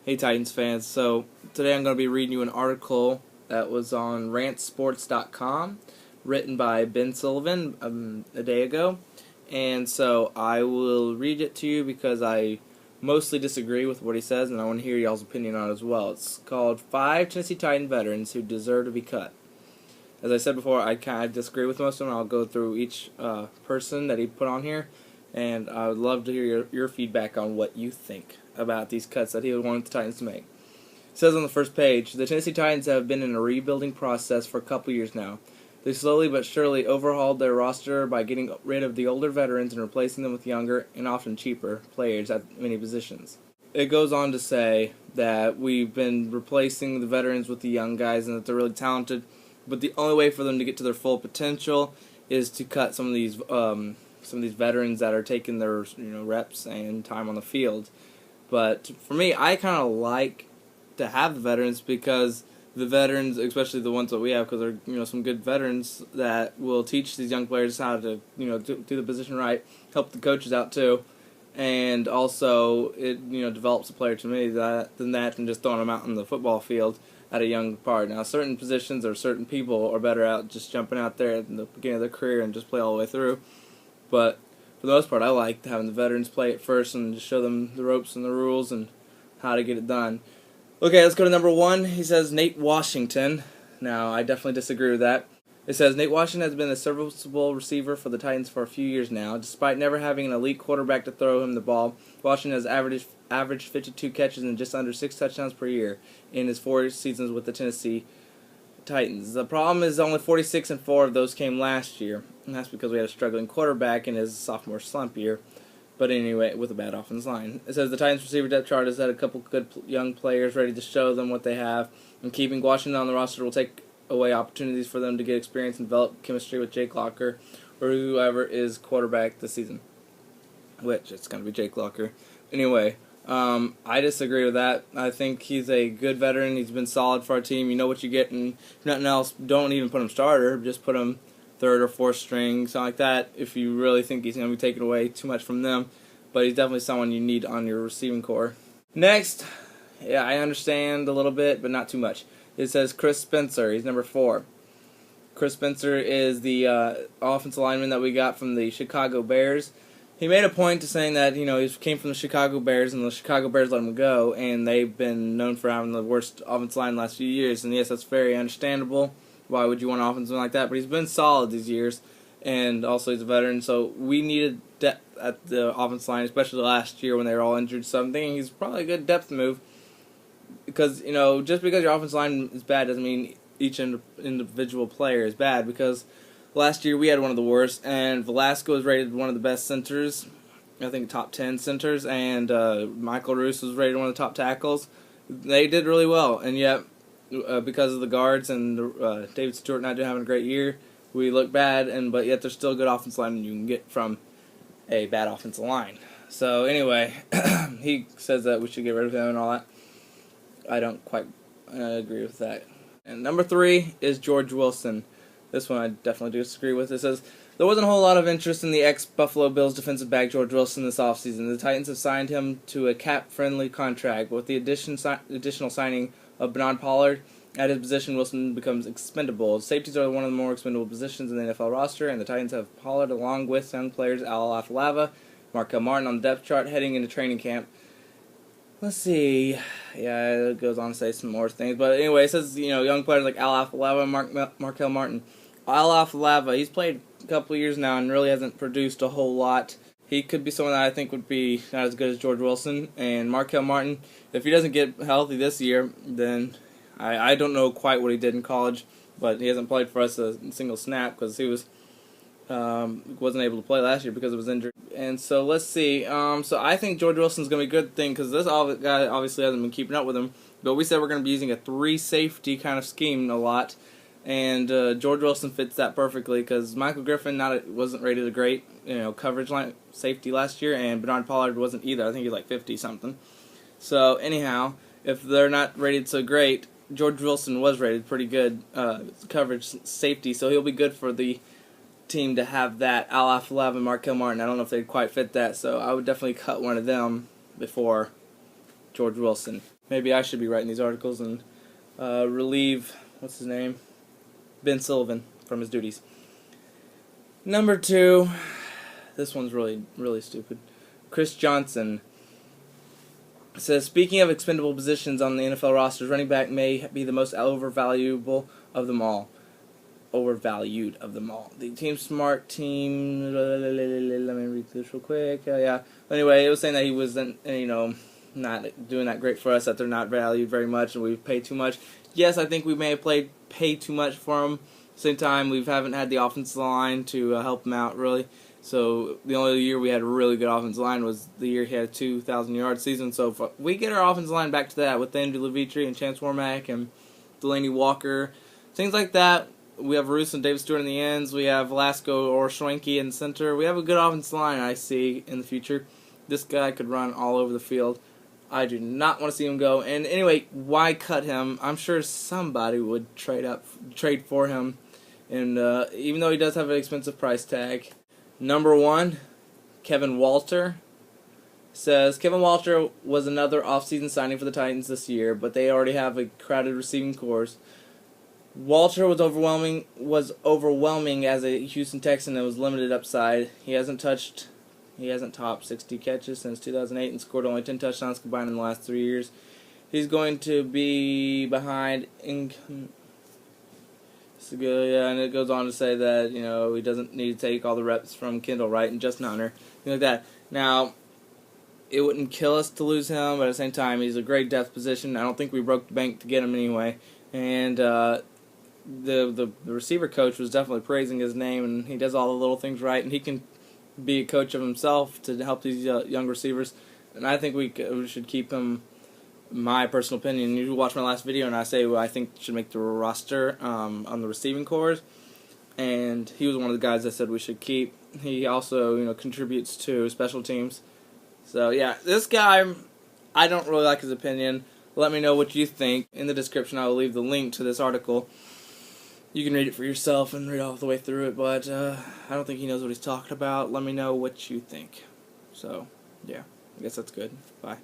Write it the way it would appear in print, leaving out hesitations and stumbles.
Hey Titans fans, so today I'm going to be reading you an article that was on rantsports.com, written by Ben Sullivan a day ago, and so I will read it to you because I mostly disagree with what he says, and I want to hear y'all's opinion on it as well. It's called 5 Tennessee Titan Veterans Who Deserve to be Cut. As I said before, I kind of disagree with most of them. I'll go through each person that he put on here, and I would love to hear your feedback on what you think about these cuts that he would want the Titans to make. It says on the first page, the Tennessee Titans have been in a rebuilding process for a couple years now. They slowly but surely overhauled their roster by getting rid of the older veterans and replacing them with younger and often cheaper players at many positions. It goes on to say that we've been replacing the veterans with the young guys and that they're really talented, but the only way for them to get to their full potential is to cut some of these veterans that are taking their reps and time on the field. But for me, I kind of like to have the veterans because the veterans, especially the ones that we have, because they're some good veterans that will teach these young players how to do the position right, help the coaches out too, and also it develops a player to me than just throwing them out on the football field at a young part. Now, certain positions or certain people are better out just jumping out there at the beginning of their career and just play all the way through. But for the most part, I like having the veterans play it first and just show them the ropes and the rules and how to get it done. Okay, let's go to number 1. He says Nate Washington. Now, I definitely disagree with that. It says Nate Washington has been a serviceable receiver for the Titans for a few years now. Despite never having an elite quarterback to throw him the ball, Washington has averaged 52 catches and just under 6 touchdowns per year in his 4 seasons with the Tennessee Titans. The problem is only 46 and 4 of those came last year, and that's because we had a struggling quarterback in his sophomore slump year. But anyway, with a bad offensive line. It says the Titans receiver depth chart has had a couple good young players ready to show them what they have, and keeping Washington on the roster will take away opportunities for them to get experience and develop chemistry with Jake Locker or whoever is quarterback this season. Which, it's going to be Jake Locker. Anyway, I disagree with that. I think he's a good veteran. He's been solid for our team. You know what you get, and if nothing else, don't even put him starter. Just put him third or fourth string, something like that, if you really think he's going to be taking away too much from them. But he's definitely someone you need on your receiving core. Next, yeah, I understand a little bit, but not too much. It says Chris Spencer. He's number 4. Chris Spencer is the offensive lineman that we got from the Chicago Bears. He made a point to saying that, he came from the Chicago Bears, and the Chicago Bears let him go, and they've been known for having the worst offensive line the last few years. And yes, that's very understandable. Why would you want an offensive like that? But he's been solid these years, and also he's a veteran, so we needed depth at the offensive line, especially last year when they were all injured. So I'm thinking he's probably a good depth move, because, just because your offensive line is bad doesn't mean each individual player is bad, because last year we had one of the worst, and Velasco was rated one of the best centers, I think top 10 centers, and Michael Roos was rated one of the top tackles. They did really well, and yet because of the guards and David Stewart not having a great year, we look bad, but yet there's still a good offensive line you can get from a bad offensive line. So anyway, he says that we should get rid of him and all that. I don't quite agree with that. And number 3 is George Wilson. This one I definitely disagree with. It says, there wasn't a whole lot of interest in the ex-Buffalo Bills defensive back George Wilson this offseason. The Titans have signed him to a cap-friendly contract. With the additional signing of Bernard Pollard at his position, Wilson becomes expendable. Safeties are one of the more expendable positions in the NFL roster, and the Titans have Pollard along with young players Al Afalava, Markel Martin on the depth chart heading into training camp. Let's see. Yeah, it goes on to say some more things. But anyway, it says, young players like Al Afalava and Markel Martin. Al Afalava, he's played a couple years now and really hasn't produced a whole lot. He could be someone that I think would be not as good as George Wilson. And Markel Martin, if he doesn't get healthy this year, then I don't know quite what he did in college, but he hasn't played for us a single snap because he wasn't able to play last year because of his injury. And so let's see. So I think George Wilson's going to be a good thing because this guy obviously hasn't been keeping up with him. But we said we're going to be using a 3-safety kind of scheme a lot. And George Wilson fits that perfectly because Michael Griffin wasn't rated a great coverage line safety last year, and Bernard Pollard wasn't either. I think he's like 50-something. So anyhow, if they're not rated so great, George Wilson was rated pretty good coverage safety, so he'll be good for the team to have that. Al Afalava and Markel Martin, I don't know if they'd quite fit that, so I would definitely cut one of them before George Wilson. Maybe I should be writing these articles and relieve, what's his name? Ben Sullivan from his duties. Number 2, this one's really, really stupid. Chris Johnson says, speaking of expendable positions on the NFL rosters, running back may be the most overvalued of them all. The Team Smart team. Let me read this real quick. Yeah. Anyway, it was saying that he wasn't, not doing that great for us. That they're not valued very much, and we pay too much. Yes, I think we may have paid too much for him. At the same time, we haven't had the offensive line to help him out really. So the only year we had a really good offensive line was the year he had a 2,000-yard season. So if we get our offensive line back to that with Andy Levitri and Chance Warmack and Delaney Walker, things like that. We have Roos and David Stewart in the ends. We have Velasco or Schwenke in center. We have a good offensive line, I see, in the future. This guy could run all over the field. I do not want to see him go. And anyway, why cut him? I'm sure somebody would trade for him. And even though he does have an expensive price tag. Number 1, Kevin Walter says, Kevin Walter was another offseason signing for the Titans this year, but they already have a crowded receiving corps. Walter was overwhelming as a Houston Texan and was limited upside. He hasn't topped 60 catches since 2008 and scored only 10 touchdowns combined in the last 3 years. He's going to be behind and it goes on to say that, he doesn't need to take all the reps from Kendall Wright and Justin Hunter, things like that. Now, it wouldn't kill us to lose him, but at the same time, he's a great depth position. I don't think we broke the bank to get him anyway. And the receiver coach was definitely praising his name, and he does all the little things right, and he can be a coach of himself to help these young receivers. And I think we should keep him. My personal opinion, you watch my last video, and I say I think should make the roster on the receiving corps, and he was one of the guys I said we should keep. He also contributes to special teams. So yeah, this guy, I don't really like his opinion. Let me know what you think. In the description, I will leave the link to this article. You can read it for yourself and read all the way through it, but I don't think he knows what he's talking about. Let me know what you think. So, yeah, I guess that's good. Bye.